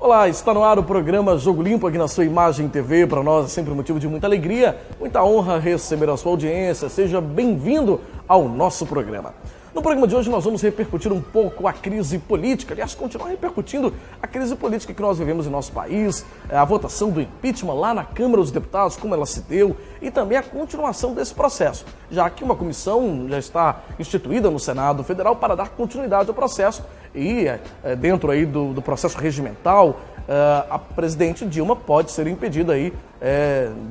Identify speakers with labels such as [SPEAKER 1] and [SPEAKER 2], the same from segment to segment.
[SPEAKER 1] Olá, está no ar o programa Jogo Limpo aqui na sua Imagem TV. Para nós é sempre motivo de muita alegria, muita honra receber a sua audiência. Seja bem-vindo ao nosso programa. No programa de hoje nós vamos repercutir um pouco a crise política, aliás, continuar repercutindo a crise política que nós vivemos em nosso país, a votação do impeachment lá na Câmara dos Deputados, como ela se deu, e também a continuação desse processo, já que uma comissão já está instituída no Senado Federal para dar continuidade ao processo e dentro aí do processo regimental, a presidente Dilma pode ser impedida aí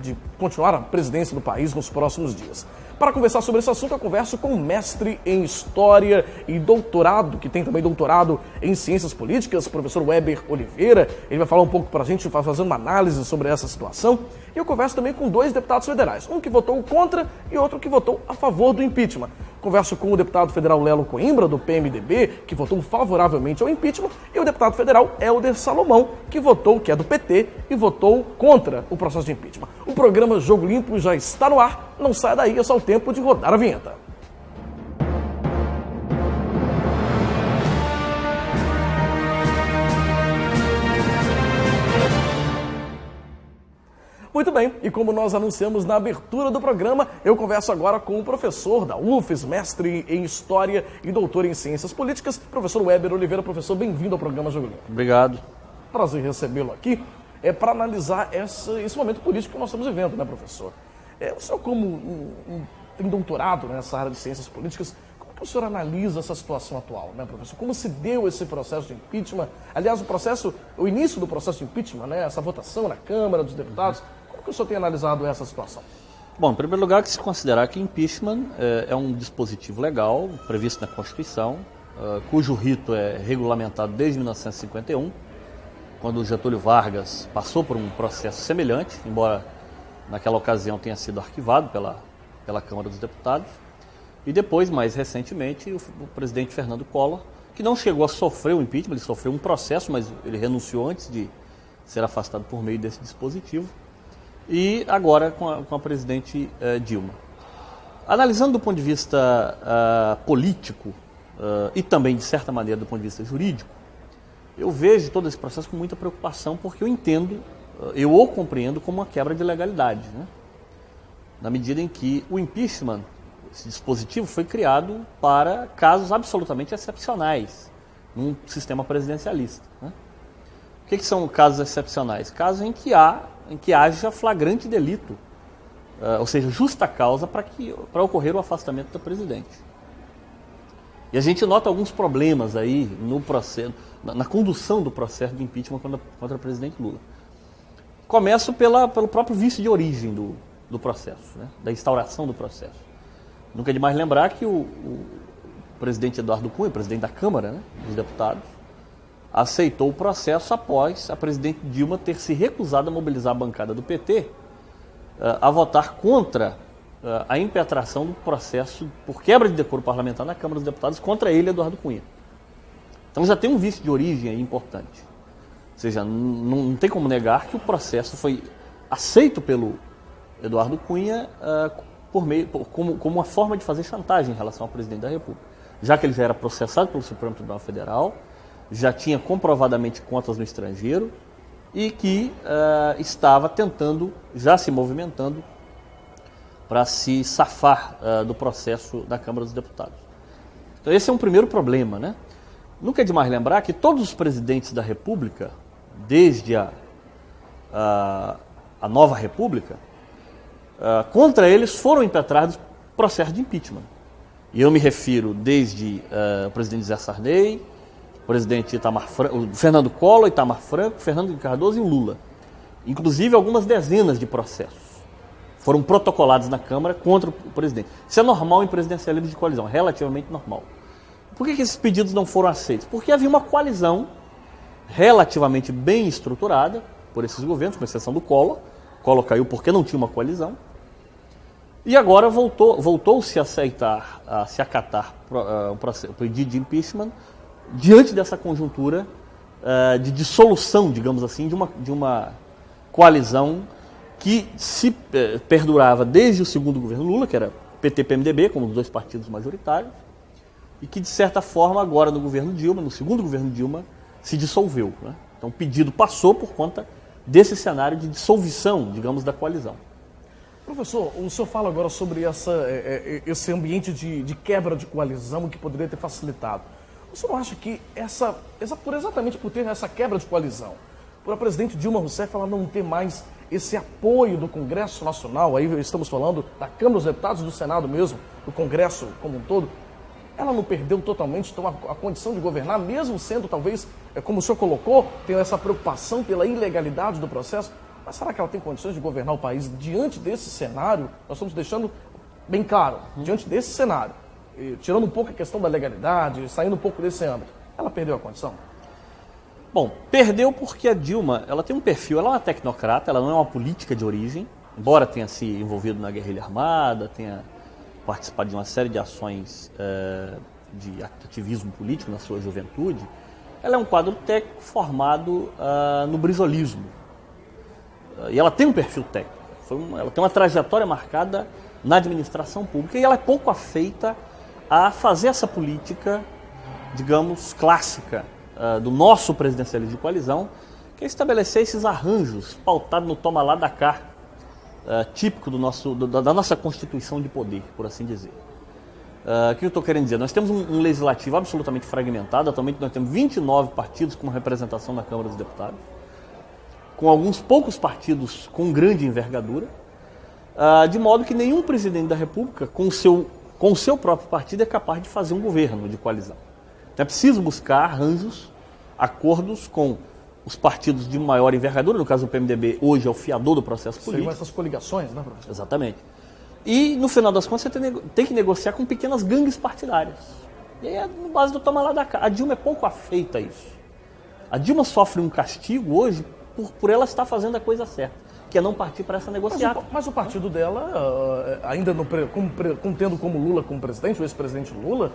[SPEAKER 1] de continuar a presidência do país nos próximos dias. Para conversar sobre esse assunto, eu converso com um mestre em História e doutorado, que tem também doutorado em Ciências Políticas, professor Weber Oliveira. Ele vai falar um pouco para a gente, fazer uma análise sobre essa situação. E eu converso também com dois deputados federais, um que votou contra e outro que votou a favor do impeachment. Converso com o deputado federal Lelo Coimbra, do PMDB, que votou favoravelmente ao impeachment, e o deputado federal Helder Salomão, que é do PT, e votou contra o processo de impeachment. O programa Jogo Limpo já está no ar, não saia daí, é só o tempo de rodar a vinheta. Muito bem, e como nós anunciamos na abertura do programa, eu converso agora com o professor da UFES, mestre em História e doutor em Ciências Políticas, professor Weber Oliveira. Professor, bem-vindo ao programa Jogo Limpo.
[SPEAKER 2] Obrigado.
[SPEAKER 1] Prazer recebê-lo aqui para analisar esse momento político que nós estamos vivendo, né, professor? O senhor, como tem doutorado nessa área de Ciências Políticas, como que o senhor analisa essa situação atual, né, professor? Como se deu esse processo de impeachment? Aliás, o início do processo de impeachment, né, essa votação na Câmara dos Deputados, como que o senhor tem analisado essa situação?
[SPEAKER 2] Bom, em primeiro lugar, que se considerar que impeachment é um dispositivo legal previsto na Constituição, cujo rito é regulamentado desde 1951, quando Getúlio Vargas passou por um processo semelhante, embora naquela ocasião tenha sido arquivado pela Câmara dos Deputados, e depois, mais recentemente, o presidente Fernando Collor, que não chegou a sofrer o impeachment, ele sofreu um processo, mas ele renunciou antes de ser afastado por meio desse dispositivo, e agora com a presidente Dilma. Analisando do ponto de vista político e também, de certa maneira, do ponto de vista jurídico, eu vejo todo esse processo com muita preocupação, porque eu o compreendo como uma quebra de legalidade, né? Na medida em que o impeachment, esse dispositivo, foi criado para casos absolutamente excepcionais num sistema presidencialista, né? O que são casos excepcionais? Casos em que haja flagrante delito, ou seja, justa causa para ocorrer o afastamento do presidente. E a gente nota alguns problemas aí no processo, na condução do processo de impeachment contra o presidente Lula. Começo pelo próprio vício de origem do processo, né? Da instauração do processo. Nunca é demais lembrar que o presidente Eduardo Cunha, presidente da Câmara, né, dos Deputados, aceitou o processo após a presidente Dilma ter se recusado a mobilizar a bancada do PT a votar contra a impetração do processo por quebra de decoro parlamentar na Câmara dos Deputados contra ele, Eduardo Cunha. Então já tem um vício de origem aí importante. Ou seja, não tem como negar que o processo foi aceito pelo Eduardo Cunha como uma forma de fazer chantagem em relação ao presidente da República. Já que ele já era processado pelo Supremo Tribunal Federal, já tinha comprovadamente contas no estrangeiro e que estava tentando, já se movimentando, para se safar do processo da Câmara dos Deputados. Então esse é um primeiro problema, né? Nunca é demais lembrar que todos os presidentes da República, desde a nova República, contra eles foram impetrados processos de impeachment. E eu me refiro desde o presidente Zé Sarney, o presidente o Fernando Collor, Itamar Franco, Fernando Henrique Cardoso e o Lula. Inclusive algumas dezenas de processos foram protocolados na Câmara contra o presidente. Isso é normal em presidencialismo de coalizão, relativamente normal. Por que esses pedidos não foram aceitos? Porque havia uma coalizão relativamente bem estruturada por esses governos, com exceção do Collor. Collor caiu porque não tinha uma coalizão. E agora voltou-se a se acatar o pedido de impeachment diante dessa conjuntura de dissolução, digamos assim, de uma coalizão que se perdurava desde o segundo governo Lula, que era PT-PMDB, como os dois partidos majoritários, e que, de certa forma, agora no segundo governo Dilma, se dissolveu, né? Então o pedido passou por conta desse cenário de dissolução, digamos, da coalizão.
[SPEAKER 1] Professor, o senhor fala agora sobre esse ambiente de quebra de coalizão que poderia ter facilitado. O senhor não acha que exatamente por ter essa quebra de coalizão, por a presidente Dilma Rousseff ela não ter mais esse apoio do Congresso Nacional, aí estamos falando da Câmara dos Deputados, do Senado mesmo, do Congresso como um todo, ela não perdeu totalmente então, a condição de governar, mesmo sendo talvez, como o senhor colocou, tendo essa preocupação pela ilegalidade do processo? Mas será que ela tem condições de governar o país diante desse cenário? Nós estamos deixando bem claro, diante desse cenário, tirando um pouco a questão da legalidade, saindo um pouco desse âmbito, ela perdeu a condição?
[SPEAKER 2] Bom, perdeu porque a Dilma, ela tem um perfil, ela é uma tecnocrata, ela não é uma política de origem, embora tenha se envolvido na guerrilha armada, tenha participado de uma série de ações de ativismo político na sua juventude, ela é um quadro técnico formado no brizolismo. E ela tem um perfil técnico, ela tem uma trajetória marcada na administração pública e ela é pouco afeita a fazer essa política, digamos, clássica do nosso presidencialismo de coalizão, que é estabelecer esses arranjos pautados no toma lá da cá, típico da nossa constituição de poder, por assim dizer. O que eu estou querendo dizer? Nós temos um legislativo absolutamente fragmentado, atualmente nós temos 29 partidos com representação na Câmara dos Deputados, com alguns poucos partidos com grande envergadura, de modo que nenhum presidente da República, com o seu próprio partido, é capaz de fazer um governo de coalizão. Então é preciso buscar arranjos, acordos com os partidos de maior envergadura, no caso do PMDB, hoje é o fiador do processo político.
[SPEAKER 1] Seriam essas coligações, né, professor?
[SPEAKER 2] Exatamente. E, no final das contas, você tem que negociar com pequenas gangues partidárias. E aí é no base do toma lá da cá. A Dilma é pouco afeita a isso. A Dilma sofre um castigo hoje por ela estar fazendo a coisa certa, que é não partir para essa negociata.
[SPEAKER 1] Mas o partido dela, ainda tendo como Lula como presidente, o ex-presidente Lula,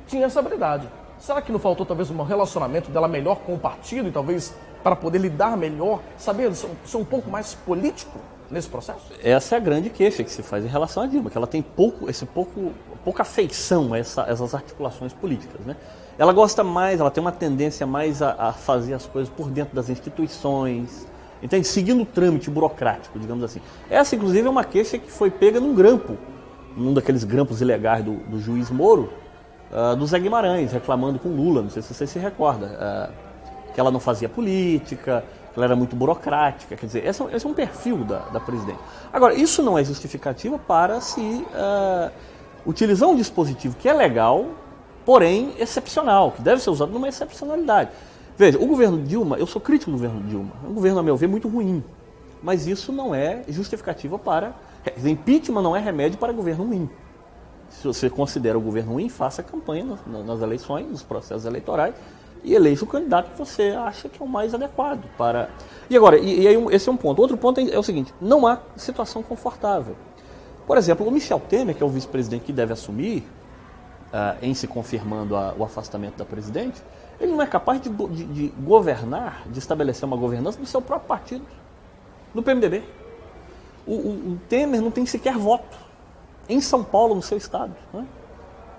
[SPEAKER 1] tinha essa habilidade. Será que não faltou talvez um relacionamento dela melhor com o partido e talvez para poder lidar melhor, saber ser um pouco mais político nesse processo?
[SPEAKER 2] Essa é a grande queixa que se faz em relação à Dilma, que ela tem pouca afeição a essas articulações políticas, né? Ela gosta mais, ela tem uma tendência mais a fazer as coisas por dentro das instituições, entende? Seguindo o trâmite burocrático, digamos assim. Essa, inclusive, é uma queixa que foi pega num grampo, num daqueles grampos ilegais do juiz Moro, do Zé Guimarães, reclamando com Lula, não sei se você se recorda, que ela não fazia política, que ela era muito burocrática, quer dizer, esse é um perfil da presidente. Agora, isso não é justificativa para se utilizar um dispositivo que é legal, porém excepcional, que deve ser usado numa excepcionalidade. Veja, o governo Dilma, eu sou crítico do governo Dilma, é um governo, a meu ver, muito ruim, mas isso não é justificativa para... Impeachment não é remédio para governo ruim. Se você considera o governo ruim, faça campanha nas eleições, nos processos eleitorais, e eleja o candidato que você acha que é o mais adequado para... E agora, e aí esse é um ponto. Outro ponto é o seguinte, não há situação confortável. Por exemplo, o Michel Temer, que é o vice-presidente que deve assumir, em se confirmando o afastamento da presidente, ele não é capaz de governar, de estabelecer uma governança do seu próprio partido, do PMDB. O Temer não tem sequer voto em São Paulo, no seu estado, né?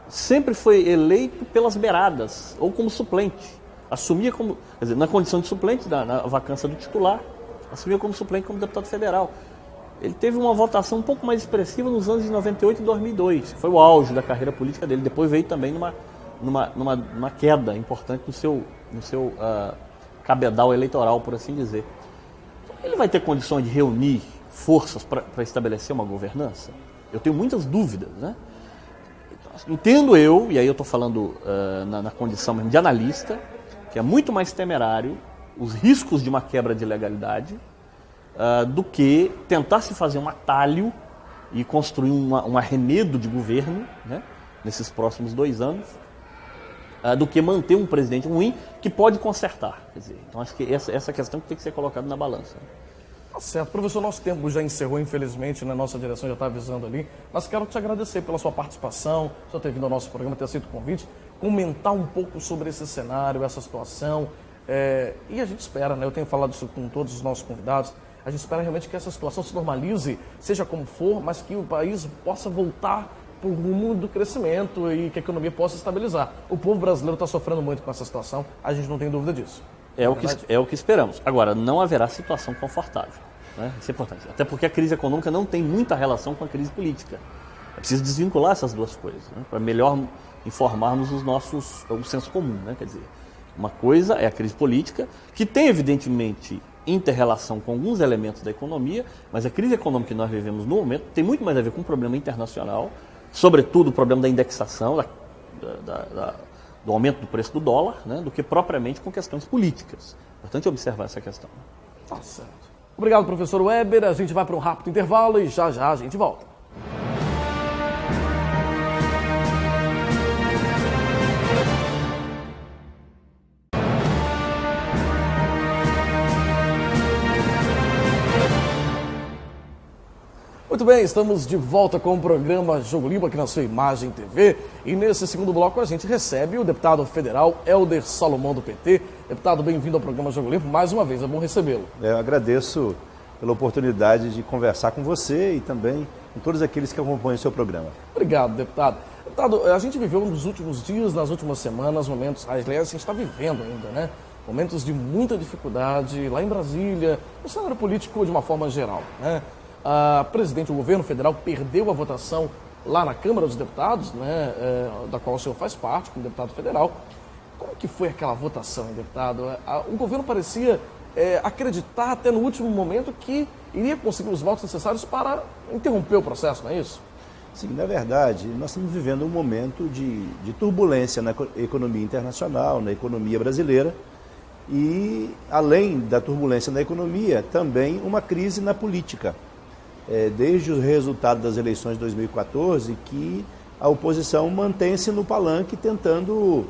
[SPEAKER 2] Sempre foi eleito pelas beiradas, ou como suplente. Assumia como, quer dizer, na condição de suplente, na vacância do titular, assumia como suplente como deputado federal. Ele teve uma votação um pouco mais expressiva nos anos de 98 e 2002, que foi o auge da carreira política dele. Depois veio também numa queda importante no seu cabedal eleitoral, por assim dizer. Ele vai ter condições de reunir forças para estabelecer uma governança? Eu tenho muitas dúvidas, né? Entendo eu, e aí eu estou falando na condição mesmo de analista, que é muito mais temerário os riscos de uma quebra de legalidade do que tentar se fazer um atalho e construir um arremedo de governo, né, nesses próximos 2 anos, do que manter um presidente ruim que pode consertar. Quer dizer, então acho que essa questão tem que ser colocada na balança.
[SPEAKER 1] Tá certo. Professor, nosso tempo já encerrou, infelizmente, né? Nossa direção já está avisando ali, mas quero te agradecer pela sua participação, por ter vindo ao nosso programa, ter aceito o convite, comentar um pouco sobre esse cenário, essa situação, e a gente espera, né? Eu tenho falado isso com todos os nossos convidados, a gente espera realmente que essa situação se normalize, seja como for, mas que o país possa voltar para o rumo do crescimento e que a economia possa estabilizar. O povo brasileiro está sofrendo muito com essa situação, a gente não tem dúvida disso.
[SPEAKER 2] É o que esperamos. Agora, não haverá situação confortável. Né? Isso é importante. Até porque a crise econômica não tem muita relação com a crise política. É preciso desvincular essas duas coisas, né? Para melhor informarmos o senso comum. Né? Quer dizer, uma coisa é a crise política, que tem, evidentemente, inter-relação com alguns elementos da economia, mas a crise econômica que nós vivemos no momento tem muito mais a ver com um problema internacional, sobretudo o problema da indexação, do aumento do preço do dólar, né, do que propriamente com questões políticas. É importante observar essa questão.
[SPEAKER 1] Tá certo. Obrigado, professor Weber. A gente vai para um rápido intervalo e já a gente volta. Muito bem, estamos de volta com o programa Jogo Limpo aqui na sua Imagem TV. E nesse segundo bloco a gente recebe o deputado federal Helder Salomão do PT. Deputado, bem-vindo ao programa Jogo Limpo. Mais uma vez, é bom recebê-lo.
[SPEAKER 3] Eu agradeço pela oportunidade de conversar com você e também com todos aqueles que acompanham o seu programa.
[SPEAKER 1] Obrigado, deputado. Deputado, a gente viveu nos últimos dias, nas últimas semanas, momentos, aliás, a gente está vivendo ainda, né? Momentos de muita dificuldade lá em Brasília, no cenário político de uma forma geral, né? O governo federal perdeu a votação lá na Câmara dos Deputados, né, da qual o senhor faz parte, como deputado federal. Como que foi aquela votação, hein, deputado? O governo parecia acreditar até no último momento que iria conseguir os votos necessários para interromper o processo, não é isso?
[SPEAKER 3] Sim, na verdade, nós estamos vivendo um momento de turbulência na economia internacional, na economia brasileira, e, além da turbulência na economia, também uma crise na política. Desde o resultado das eleições de 2014, que a oposição mantém-se no palanque tentando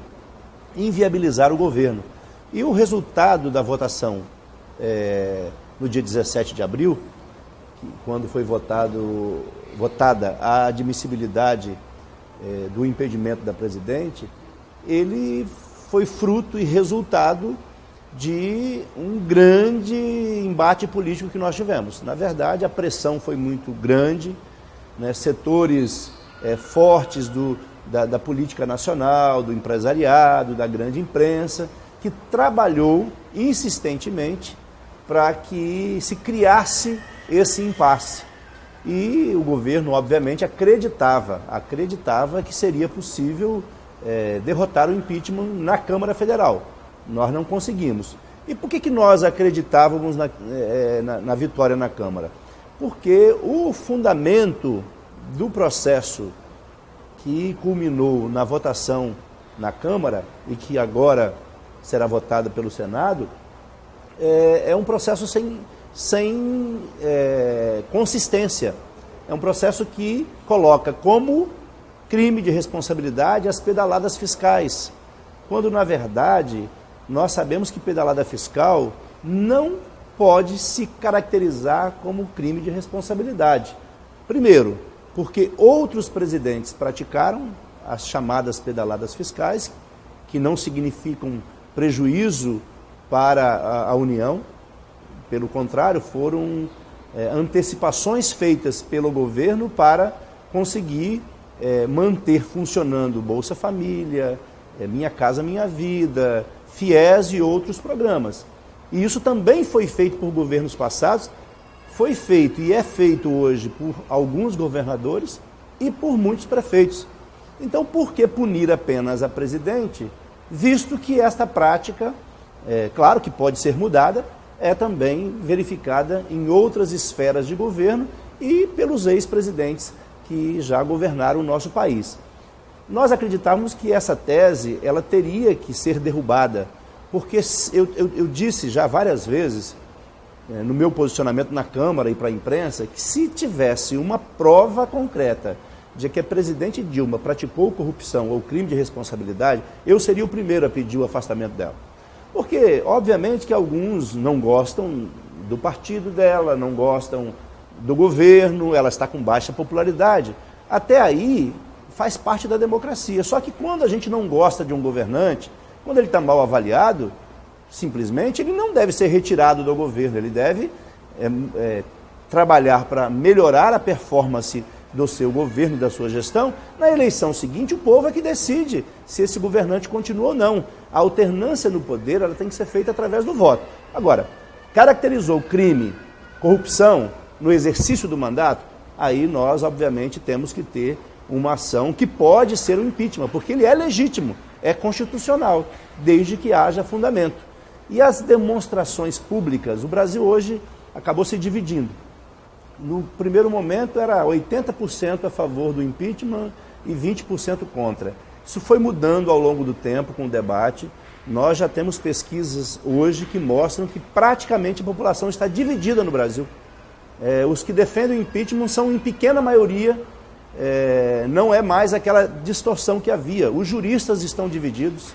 [SPEAKER 3] inviabilizar o governo. E o resultado da votação no dia 17 de abril, quando foi votada a admissibilidade do impedimento da presidente, ele foi fruto e resultado de um grande embate político que nós tivemos. Na verdade, a pressão foi muito grande, né? Setores fortes da política nacional, do empresariado, da grande imprensa, que trabalhou insistentemente para que se criasse esse impasse. E o governo, obviamente, acreditava que seria possível derrotar o impeachment na Câmara Federal. Nós não conseguimos. E por que nós acreditávamos na vitória na Câmara? Porque o fundamento do processo que culminou na votação na Câmara e que agora será votado pelo Senado é um processo sem consistência. É um processo que coloca como crime de responsabilidade as pedaladas fiscais, quando, na verdade, nós sabemos que pedalada fiscal não pode se caracterizar como crime de responsabilidade. Primeiro, porque outros presidentes praticaram as chamadas pedaladas fiscais, que não significam prejuízo para a União. Pelo contrário, foram antecipações feitas pelo governo para conseguir manter funcionando Bolsa Família, Minha Casa Minha Vida, FIES e outros programas. E isso também foi feito por governos passados, foi feito e é feito hoje por alguns governadores e por muitos prefeitos. Então, por que punir apenas a presidente, visto que esta prática, claro que pode ser mudada, é também verificada em outras esferas de governo e pelos ex-presidentes que já governaram o nosso país. Nós acreditávamos que essa tese ela teria que ser derrubada, porque eu disse já várias vezes, no meu posicionamento na Câmara e para a imprensa, que se tivesse uma prova concreta de que a presidente Dilma praticou corrupção ou crime de responsabilidade, eu seria o primeiro a pedir o afastamento dela. Porque, obviamente, que alguns não gostam do partido dela, não gostam do governo, ela está com baixa popularidade. Até aí, faz parte da democracia. Só que quando a gente não gosta de um governante, quando ele está mal avaliado, simplesmente ele não deve ser retirado do governo, ele deve trabalhar para melhorar a performance do seu governo, da sua gestão, na eleição seguinte o povo é que decide se esse governante continua ou não. A alternância no poder ela tem que ser feita através do voto. Agora, caracterizou crime, corrupção no exercício do mandato, aí nós, obviamente, temos que ter uma ação que pode ser um impeachment, porque ele é legítimo, é constitucional, desde que haja fundamento. E as demonstrações públicas, o Brasil hoje acabou se dividindo. No primeiro momento era 80% a favor do impeachment e 20% contra. Isso foi mudando ao longo do tempo com o debate. Nós já temos pesquisas hoje que mostram que praticamente a população está dividida no Brasil. Os que defendem o impeachment são em pequena maioria, não é mais aquela distorção que havia. Os juristas estão divididos,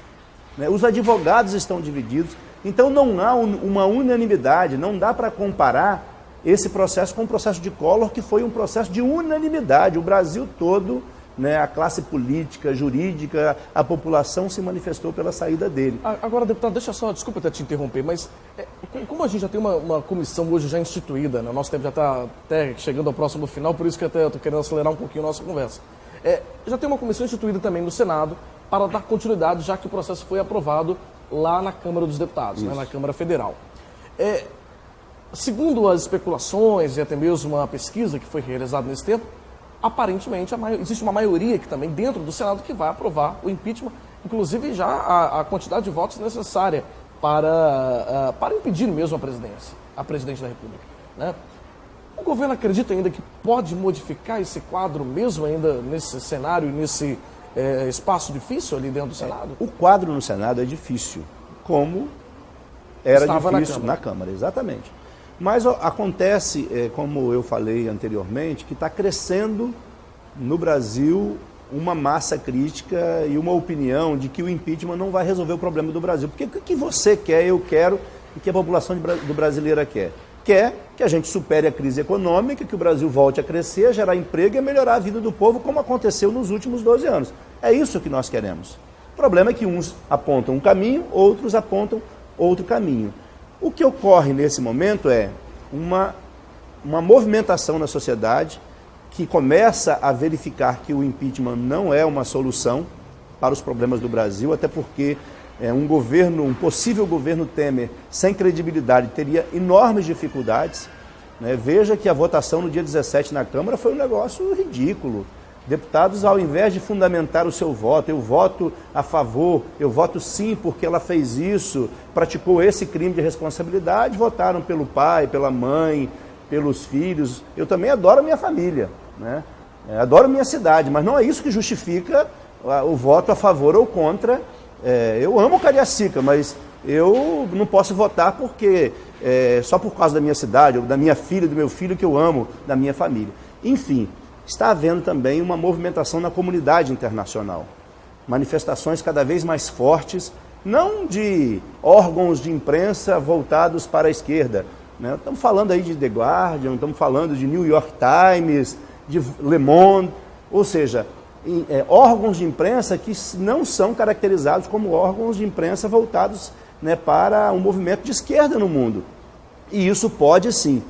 [SPEAKER 3] né? Os advogados estão divididos. Então não há uma unanimidade, não dá para comparar esse processo com o processo de Collor, que foi um processo de unanimidade. O Brasil todo, né, a classe política, jurídica, a população se manifestou pela saída dele.
[SPEAKER 1] Agora, deputado, desculpa até te interromper, mas como a gente já tem uma comissão hoje já instituída, né, o nosso tempo já está até chegando ao próximo final, por isso que até estou querendo acelerar um pouquinho a nossa conversa. Já tem uma comissão instituída também no Senado para dar continuidade, já que o processo foi aprovado lá na Câmara dos Deputados, né, na Câmara Federal. Segundo as especulações e até mesmo uma pesquisa que foi realizada nesse tempo, aparentemente existe uma maioria aqui também dentro do Senado que vai aprovar o impeachment, inclusive já a quantidade de votos necessária para impedir mesmo a presidente da República, né? O governo acredita ainda que pode modificar esse quadro mesmo ainda nesse cenário, nesse espaço difícil ali dentro do Senado?
[SPEAKER 3] O quadro no Senado é difícil, como era
[SPEAKER 1] Estava
[SPEAKER 3] difícil na Câmara, exatamente. Mas acontece, como eu falei anteriormente, que está crescendo no Brasil uma massa crítica e uma opinião de que o impeachment não vai resolver o problema do Brasil. Porque o que você quer, eu quero, e que a população do brasileira quer? Quer que a gente supere a crise econômica, que o Brasil volte a crescer, a gerar emprego e a melhorar a vida do povo, como aconteceu nos últimos 12 anos. É isso que nós queremos. O problema é que uns apontam um caminho, outros apontam outro caminho. O que ocorre nesse momento é uma movimentação na sociedade que começa a verificar que o impeachment não é uma solução para os problemas do Brasil, até porque um possível governo Temer sem credibilidade teria enormes dificuldades, né? Veja que a votação no dia 17 na Câmara foi um negócio ridículo. Deputados, ao invés de fundamentar o seu voto, eu voto a favor, eu voto sim porque ela fez isso, praticou esse crime de responsabilidade, votaram pelo pai, pela mãe, pelos filhos. Eu também adoro a minha família, né? Adoro a minha cidade, mas não é isso que justifica o voto a favor ou contra. Eu amo Cariacica, mas eu não posso votar porque só por causa da minha cidade, ou da minha filha, do meu filho que eu amo, da minha família. Enfim, está havendo também uma movimentação na comunidade internacional. Manifestações cada vez mais fortes, não de órgãos de imprensa voltados para a esquerda, né? Estamos falando aí de The Guardian, estamos falando de New York Times, de Le Monde, ou seja, órgãos de imprensa que não são caracterizados como órgãos de imprensa voltados, né, para um movimento de esquerda no mundo. E isso pode, sim,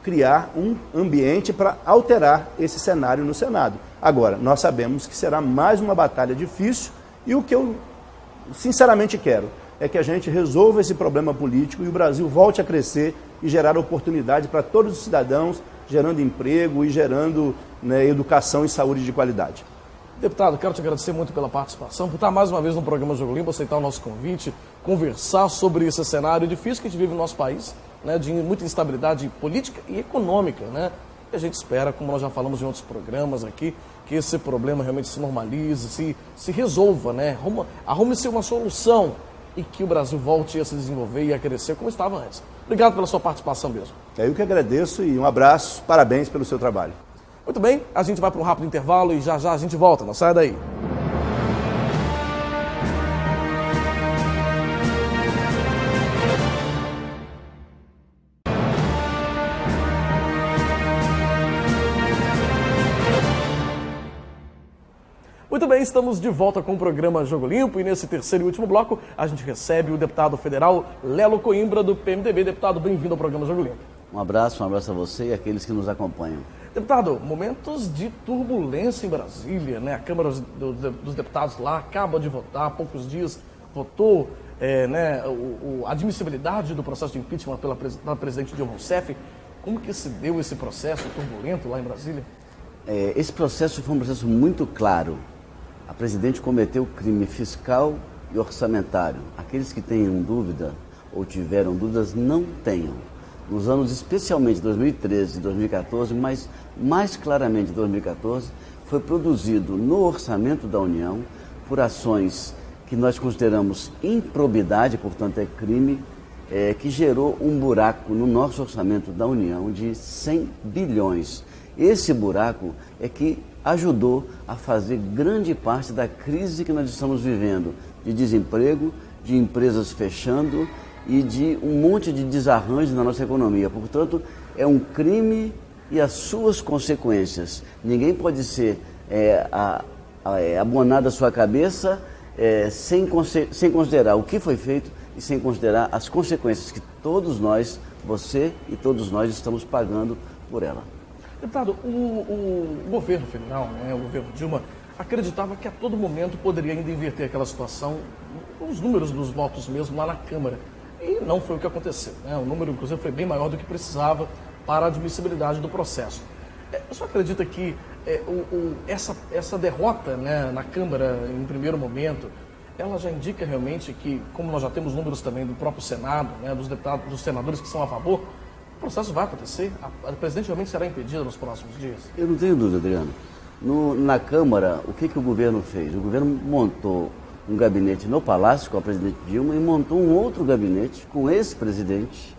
[SPEAKER 3] criar um ambiente para alterar esse cenário no Senado. Agora, nós sabemos que será mais uma batalha difícil e o que eu sinceramente quero é que a gente resolva esse problema político e o Brasil volte a crescer e gerar oportunidade para todos os cidadãos, gerando emprego e gerando, né, educação e saúde de qualidade.
[SPEAKER 1] Deputado, quero te agradecer muito pela participação, por estar mais uma vez no programa Jogo Limpo, aceitar o nosso convite, conversar sobre esse cenário difícil que a gente vive no nosso país, né, de muita instabilidade política e econômica, né? E a gente espera, como nós já falamos em outros programas aqui, que esse problema realmente se normalize, se resolva, né? Arrume-se uma solução e que o Brasil volte a se desenvolver e a crescer como estava antes. Obrigado pela sua participação mesmo.
[SPEAKER 3] Eu que agradeço e um abraço, parabéns pelo seu trabalho.
[SPEAKER 1] Muito bem, a gente vai para um rápido intervalo e já a gente volta, não saia daí. Muito bem, estamos de volta com o programa Jogo Limpo e nesse terceiro e último bloco a gente recebe o deputado federal Lelo Coimbra do PMDB. Deputado, bem-vindo ao programa Jogo Limpo.
[SPEAKER 4] Um abraço a você e aqueles que nos acompanham.
[SPEAKER 1] Deputado, momentos de turbulência em Brasília, né? A Câmara dos Deputados lá acaba de votar, há poucos dias votou a admissibilidade do processo de impeachment pela presidente Dilma Rousseff. Como que se deu esse processo turbulento lá em Brasília?
[SPEAKER 4] Esse processo foi um processo muito claro. A presidente cometeu crime fiscal e orçamentário. Aqueles que tenham dúvida ou tiveram dúvidas, não tenham. Nos anos especialmente 2013 e 2014, mas mais claramente 2014, foi produzido no orçamento da União, por ações que nós consideramos improbidade, portanto é crime, que gerou um buraco no nosso orçamento da União de 100 bilhões. Esse buraco é que ajudou a fazer grande parte da crise que nós estamos vivendo, de desemprego, de empresas fechando e de um monte de desarranjo na nossa economia. Portanto, é um crime e as suas consequências. Ninguém pode ser abonado à sua cabeça sem considerar o que foi feito e sem considerar as consequências que todos nós, você e todos nós, estamos pagando por ela.
[SPEAKER 1] Deputado, o governo federal, o governo Dilma, acreditava que a todo momento poderia ainda inverter aquela situação, os números dos votos mesmo lá na Câmara. E não foi o que aconteceu. O número, inclusive, foi bem maior do que precisava para a admissibilidade do processo. O senhor acredita que essa derrota na Câmara, em primeiro momento, ela já indica realmente que, como nós já temos números também do próprio Senado, dos deputados, dos senadores que são a favor, o processo vai acontecer? A presidente realmente será impedida nos próximos dias?
[SPEAKER 4] Eu não tenho dúvida, Adriano. Na Câmara, o que o governo fez? O governo montou um gabinete no Palácio com a presidente Dilma e montou um outro gabinete com esse presidente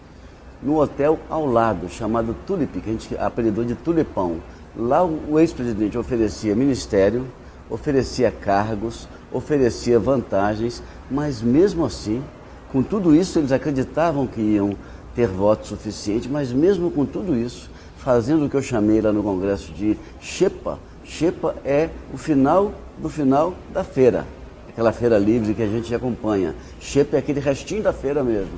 [SPEAKER 4] no hotel ao lado, chamado Tulip, que a gente apelidou de Tulipão. Lá o ex-presidente oferecia ministério, oferecia cargos, oferecia vantagens, mas mesmo assim, com tudo isso, eles acreditavam que iam ter voto suficiente, mas mesmo com tudo isso, fazendo o que eu chamei lá no Congresso de xepa. Xepa é o final do final da feira, aquela feira livre que a gente acompanha. Xepa é aquele restinho da feira mesmo.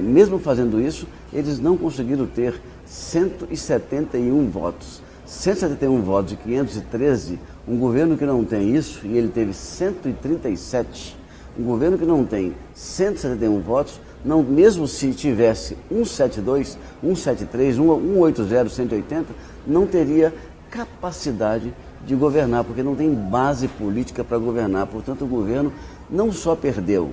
[SPEAKER 4] Mesmo fazendo isso, eles não conseguiram ter 171 votos. 171 votos de 513, um governo que não tem isso, e ele teve 137, um governo que não tem 171 votos, não, mesmo se tivesse 172, 173, 180, 180, não teria capacidade de governar, porque não tem base política para governar. Portanto, o governo não só perdeu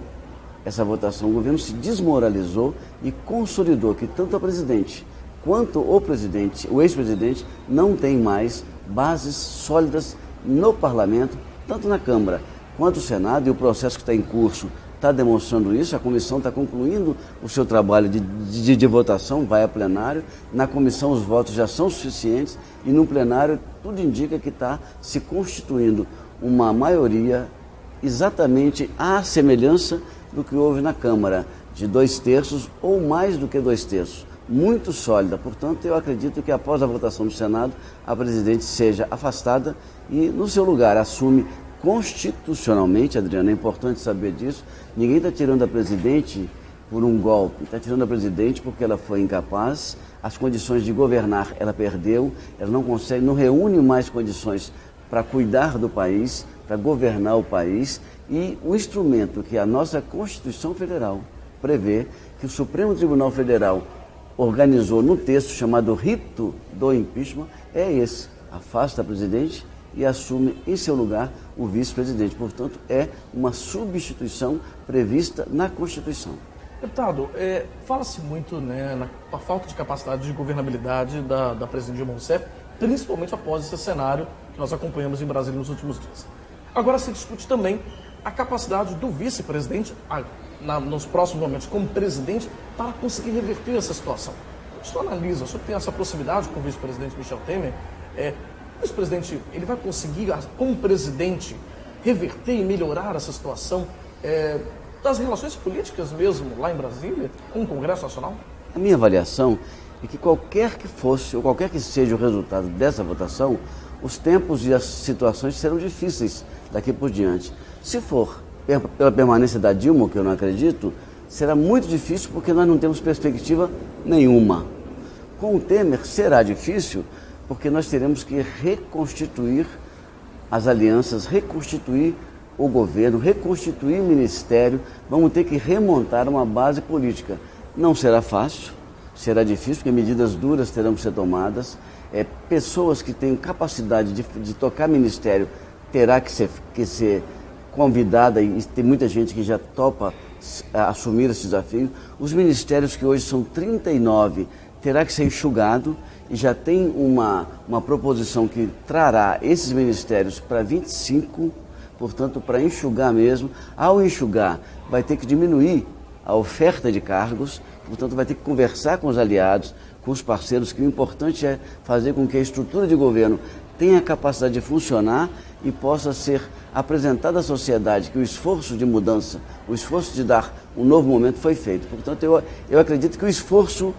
[SPEAKER 4] essa votação, o governo se desmoralizou e consolidou que tanto a presidente quanto o ex-presidente, não tem mais bases sólidas no parlamento, tanto na Câmara quanto no Senado, e o processo que está em curso está demonstrando isso. A comissão está concluindo o seu trabalho de votação, vai a plenário. Na comissão os votos já são suficientes e no plenário tudo indica que está se constituindo uma maioria exatamente à semelhança do que houve na Câmara, de 2/3 ou mais do que 2/3. Muito sólida. Portanto, eu acredito que após a votação do Senado, a presidente seja afastada e, no seu lugar, assume constitucionalmente, Adriano, é importante saber disso, ninguém está tirando a presidente por um golpe, está tirando a presidente porque ela foi incapaz, as condições de governar ela perdeu, ela não consegue, não reúne mais condições para cuidar do país, para governar o país, e o instrumento que a nossa Constituição Federal prevê, que o Supremo Tribunal Federal organizou no texto chamado Rito do Impeachment, é esse: afasta a presidente e assume em seu lugar o vice-presidente. Portanto, é uma substituição prevista na Constituição.
[SPEAKER 1] Deputado, fala-se muito na falta de capacidade de governabilidade da presidente Dilma Rousseff, principalmente após esse cenário que nós acompanhamos em Brasília nos últimos dias. Agora se discute também a capacidade do vice-presidente, nos próximos momentos, como presidente, para conseguir reverter essa situação. O senhor analisa, o senhor tem essa proximidade com o vice-presidente Michel Temer, o vice-presidente, ele vai conseguir, como presidente, reverter e melhorar essa situação das relações políticas mesmo, lá em Brasília, com o Congresso Nacional?
[SPEAKER 4] A minha avaliação é que qualquer que fosse, ou qualquer que seja o resultado dessa votação, os tempos e as situações serão difíceis daqui por diante. Se for pela permanência da Dilma, que eu não acredito, será muito difícil porque nós não temos perspectiva nenhuma. Com o Temer será difícil porque nós teremos que reconstituir as alianças, reconstituir o governo, reconstituir o ministério, vamos ter que remontar uma base política. Não será fácil, será difícil, porque medidas duras terão que ser tomadas. Pessoas que têm capacidade de tocar ministério terá que ser convidada, e tem muita gente que já topa assumir esse desafio. Os ministérios, que hoje são 39, terá que ser enxugado, e já tem uma proposição que trará esses ministérios para 25, portanto, para enxugar mesmo. Ao enxugar, vai ter que diminuir a oferta de cargos, portanto, vai ter que conversar com os aliados, com os parceiros, que o importante é fazer com que a estrutura de governo tenha a capacidade de funcionar e possa ser apresentada à sociedade que o esforço de mudança, o esforço de dar um novo momento foi feito. Portanto, eu acredito que o esforço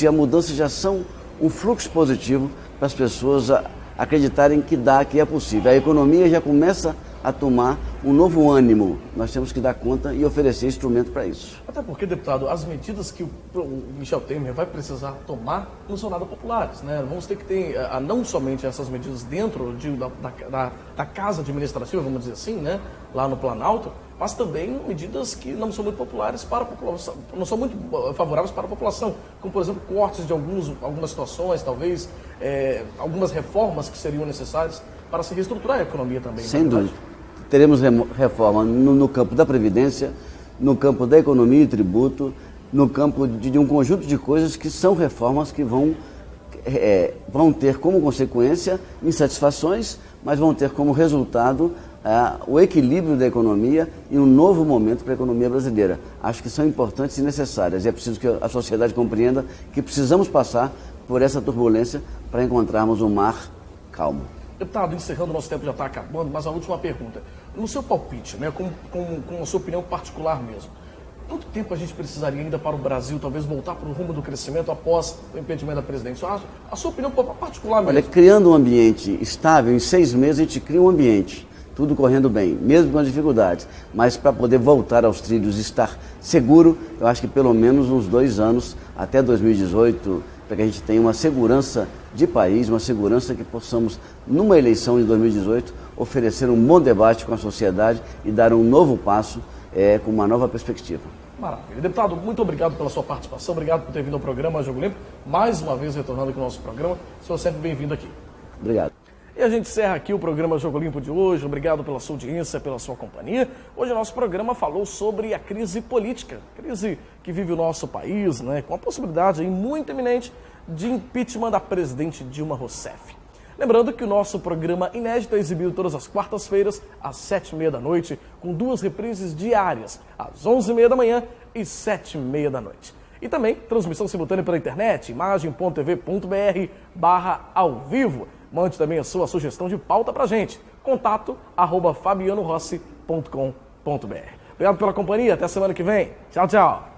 [SPEAKER 4] e a mudança já são um fluxo positivo para as pessoas acreditarem que é possível. A economia já começa a tomar um novo ânimo. Nós temos que dar conta e oferecer instrumento para isso.
[SPEAKER 1] Até porque, deputado, as medidas que o Michel Temer vai precisar tomar não são nada populares, né? Vamos ter que ter não somente essas medidas dentro da casa administrativa, vamos dizer assim, né? Lá no Planalto, mas também medidas que não são muito populares para a população, não são muito favoráveis para a população, como, por exemplo, cortes de algumas situações, talvez, algumas reformas que seriam necessárias para se reestruturar a economia também.
[SPEAKER 4] Sem dúvida. Teremos reforma no campo da Previdência, no campo da economia e tributo, no campo de um conjunto de coisas que são reformas que vão ter como consequência insatisfações, mas vão ter como resultado o equilíbrio da economia e um novo momento para a economia brasileira. Acho que são importantes e necessárias, e é preciso que a sociedade compreenda que precisamos passar por essa turbulência para encontrarmos um mar calmo.
[SPEAKER 1] Deputado, encerrando, o nosso tempo já está acabando, mas a última pergunta. No seu palpite, né, com a sua opinião particular mesmo, quanto tempo a gente precisaria ainda para o Brasil talvez voltar para o rumo do crescimento após o impedimento da presidente? A sua opinião particular mesmo?
[SPEAKER 4] Olha, criando um ambiente estável, em 6 meses a gente cria um ambiente, tudo correndo bem, mesmo com as dificuldades, mas para poder voltar aos trilhos e estar seguro, eu acho que pelo menos uns 2 anos, até 2018, para que a gente tenha uma segurança de país, uma segurança que possamos, numa eleição de 2018, oferecer um bom debate com a sociedade e dar um novo passo com uma nova perspectiva.
[SPEAKER 1] Maravilha. Deputado, muito obrigado pela sua participação, obrigado por ter vindo ao programa Jogo Limpo, mais uma vez retornando aqui ao nosso programa, seja sempre bem-vindo aqui.
[SPEAKER 4] Obrigado.
[SPEAKER 1] E a gente encerra aqui o programa Jogo Limpo de hoje. Obrigado pela sua audiência, pela sua companhia. Hoje o nosso programa falou sobre a crise política, crise que vive o nosso país, né, com a possibilidade muito iminente de impeachment da presidente Dilma Rousseff. Lembrando que o nosso programa inédito é exibido todas as quartas-feiras, às 7h30 da noite, com 2 reprises diárias, às 11h30 da manhã e 7h30 da noite. E também transmissão simultânea pela internet, imagem.tv.br/ao vivo. Mande também a sua sugestão de pauta pra gente. Contato@fabianorossi.com.br. Obrigado pela companhia. Até semana que vem. Tchau, tchau.